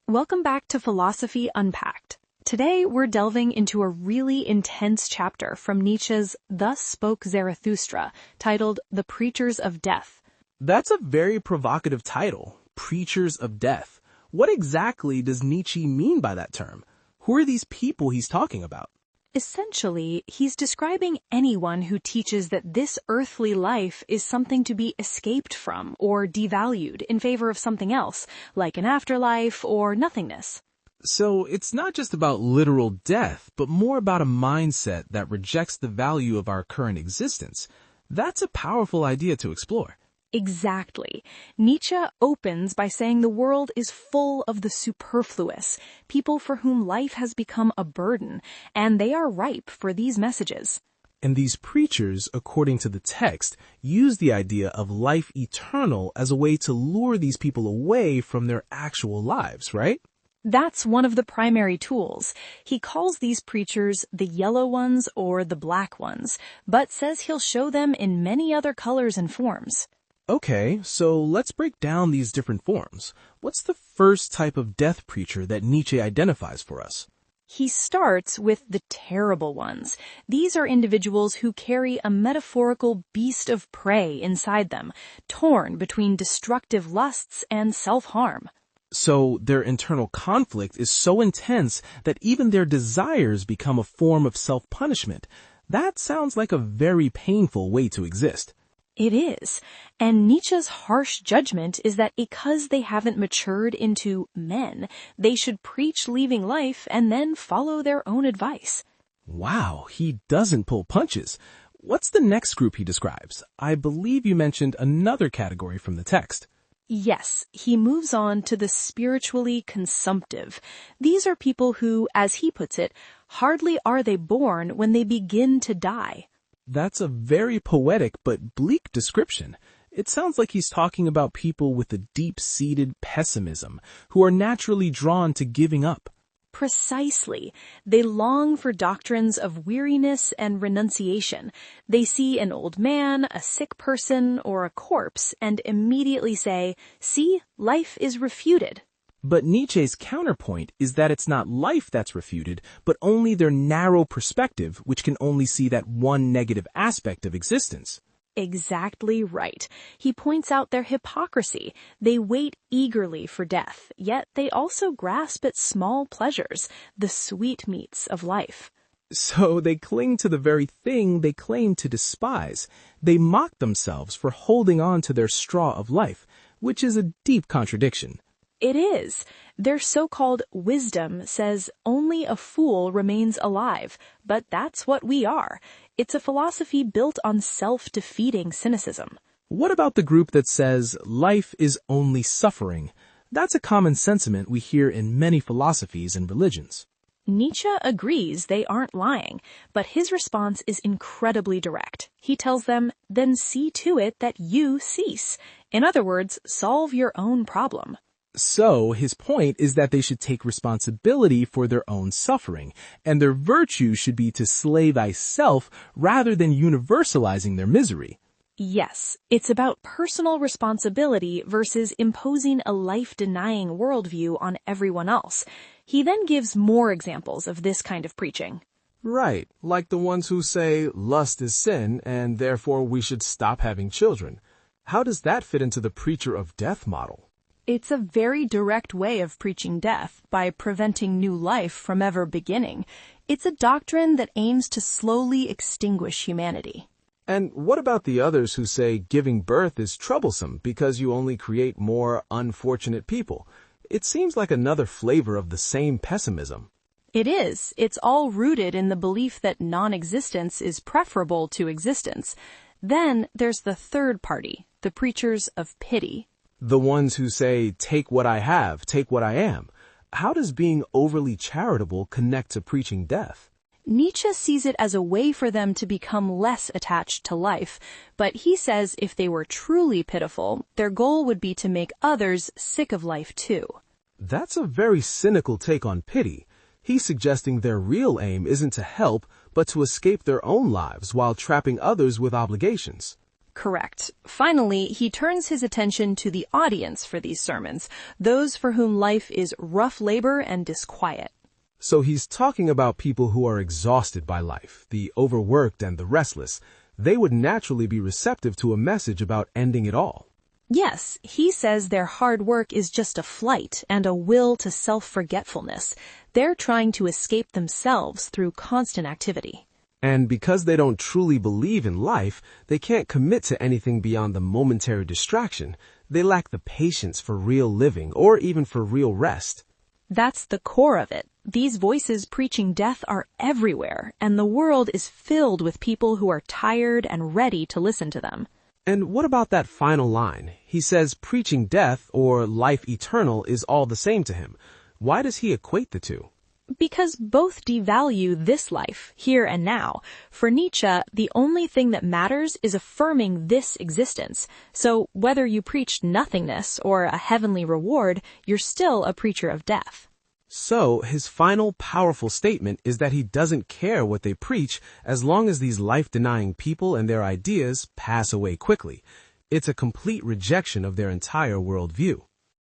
Welcome back to Philosophy Unpacked. Today we're delving into a really intense chapter from Nietzsche's Thus Spoke Zarathustra, titled The Preachers of Death. That's a very provocative title, Preachers of Death. What exactly does Nietzsche mean by that term? Who are these people he's talking about? Essentially, he's describing anyone who teaches that this earthly life is something to be escaped from or devalued in favor of something else, like an afterlife or nothingness. So it's not just about literal death, but more about a mindset that rejects the value of our current existence. That's a powerful idea to explore. Exactly. Nietzsche opens by saying the world is full of the superfluous, people for whom life has become a burden, and they are ripe for these messages. And these preachers, according to the text, use the idea of life eternal as a way to lure these people away from their actual lives, right? That's one of the primary tools. He calls these preachers the yellow ones or the black ones, but says he'll show them in many other colors and forms. Okay, so let's break down these different forms. What's the first type of death preacher that Nietzsche identifies for us? He starts with the terrible ones. These are individuals who carry a metaphorical beast of prey inside them, torn between destructive lusts and self-harm. So their internal conflict is so intense that even their desires become a form of self-punishment. That sounds like a very painful way to exist. It is. And Nietzsche's harsh judgment is that because they haven't matured into men, they should preach leaving life and then follow their own advice. Wow, he doesn't pull punches. What's the next group he describes? I believe you mentioned another category from the text. Yes, he moves on to the spiritually consumptive. These are people who, as he puts it, hardly are they born when they begin to die. That's a very poetic but bleak description. It sounds like he's talking about people with a deep-seated pessimism who are naturally drawn to giving up. Precisely. They long for doctrines of weariness and renunciation. They see an old man, a sick person, or a corpse and immediately say, "See, life is refuted." But Nietzsche's counterpoint is that it's not life that's refuted, but only their narrow perspective, which can only see that one negative aspect of existence. Exactly right. He points out their hypocrisy. They wait eagerly for death, yet they also grasp at small pleasures, the sweetmeats of life. So they cling to the very thing they claim to despise. They mock themselves for holding on to their straw of life, which is a deep contradiction. It is. Their so-called wisdom says only a fool remains alive, but that's what we are. It's a philosophy built on self-defeating cynicism. What about the group that says life is only suffering? That's a common sentiment we hear in many philosophies and religions. Nietzsche agrees they aren't lying, but his response is incredibly direct. He tells them, then see to it that you cease. In other words, solve your own problem. So his point is that they should take responsibility for their own suffering, and their virtue should be to slay thyself rather than universalizing their misery. Yes, it's about personal responsibility versus imposing a life-denying worldview on everyone else. He then gives more examples of this kind of preaching. Right, like the ones who say lust is sin and therefore we should stop having children. How does that fit into the preacher of death model? It's a very direct way of preaching death by preventing new life from ever beginning. It's a doctrine that aims to slowly extinguish humanity. And what about the others who say giving birth is troublesome because you only create more unfortunate people? It seems like another flavor of the same pessimism. It is. It's all rooted in the belief that non-existence is preferable to existence. Then there's the third party, the preachers of pity. The ones who say, take what I have, take what I am. How does being overly charitable connect to preaching death? Nietzsche sees it as a way for them to become less attached to life, but he says if they were truly pitiful, their goal would be to make others sick of life too. That's a very cynical take on pity. He's suggesting their real aim isn't to help, but to escape their own lives while trapping others with obligations. Correct. Finally, he turns his attention to the audience for these sermons, those for whom life is rough labor and disquiet. So he's talking about people who are exhausted by life, the overworked and the restless. They would naturally be receptive to a message about ending it all. Yes, he says their hard work is just a flight and a will to self-forgetfulness. They're trying to escape themselves through constant activity. And because they don't truly believe in life, they can't commit to anything beyond the momentary distraction. They lack the patience for real living or even for real rest. That's the core of it. These voices preaching death are everywhere, and the world is filled with people who are tired and ready to listen to them. And what about that final line? He says preaching death or life eternal is all the same to him. Why does he equate the two? Because both devalue this life, here and now. For Nietzsche, the only thing that matters is affirming this existence. So whether you preached nothingness or a heavenly reward, you're still a preacher of death. So his final powerful statement is that he doesn't care what they preach as long as these life-denying people and their ideas pass away quickly. It's a complete rejection of their entire worldview.